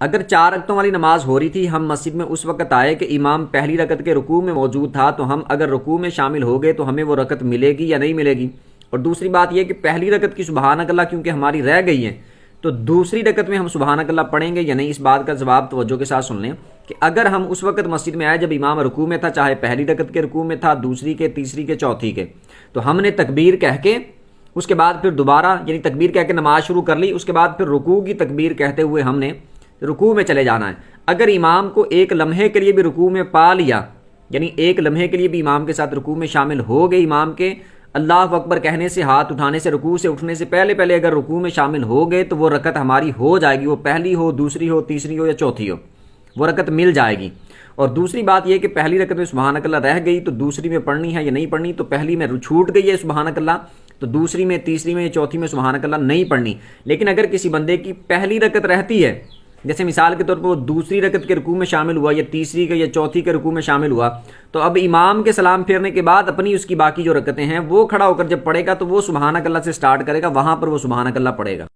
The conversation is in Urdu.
اگر 4 رکعتوں والی نماز ہو رہی تھی، ہم مسجد میں اس وقت آئے کہ امام پہلی رکعت کے رکوع میں موجود تھا، تو ہم اگر رکوع میں شامل ہو گئے تو ہمیں وہ رکعت ملے گی یا نہیں ملے گی؟ اور دوسری بات یہ کہ پہلی رکعت کی سبحانک اللہ کیونکہ ہماری رہ گئی ہے، تو دوسری رکعت میں ہم سبحانک اللہ پڑھیں گے یا نہیں؟ اس بات کا جواب توجہ کے ساتھ سن لیں کہ اگر ہم اس وقت مسجد میں آئے جب امام رکوع میں تھا، چاہے پہلی رکعت کے رکوع میں تھا، دوسری کے، تیسری کے، چوتھی کے، تو ہم نے تکبیر کہہ کے اس کے بعد پھر دوبارہ یعنی تکبیر کہہ کے نماز شروع کر لی، اس کے بعد پھر رکوع کی تکبیر کہتے ہوئے ہم نے رکوع میں چلے جانا ہے۔ اگر امام کو ایک لمحے کے لیے بھی رکوع میں پا لیا، یعنی ایک لمحے کے لیے بھی امام کے ساتھ رکوع میں شامل ہو گئے، امام کے اللہ اکبر کہنے سے، ہاتھ اٹھانے سے، رکوع سے اٹھنے سے پہلے اگر رکوع میں شامل ہو گئے تو وہ رکعت ہماری ہو جائے گی، وہ پہلی ہو، دوسری ہو، تیسری ہو یا چوتھی ہو، وہ رکعت مل جائے گی۔ اور دوسری بات یہ کہ پہلی رکعت میں سبحانک اللہ رہ گئی تو دوسری میں پڑھنی ہے یا نہیں پڑھنی؟ تو پہلی میں چھوٹ گئی ہے سبحانک اللہ، تو دوسری میں، تیسری میں یا چوتھی میں سبحانک اللہ نہیں پڑھنی۔ لیکن اگر کسی بندے کی پہلی رکعت رہتی ہے، جیسے مثال کے طور پر وہ دوسری رکعت کے رکوع میں شامل ہوا یا تیسری کے یا چوتھی کے رکوع میں شامل ہوا، تو اب امام کے سلام پھیرنے کے بعد اپنی اس کی باقی جو رکعتیں ہیں وہ کھڑا ہو کر جب پڑھے گا تو وہ سبحانک اللہ سے سٹارٹ کرے گا، وہاں پر وہ سبحانک اللہ پڑھے گا۔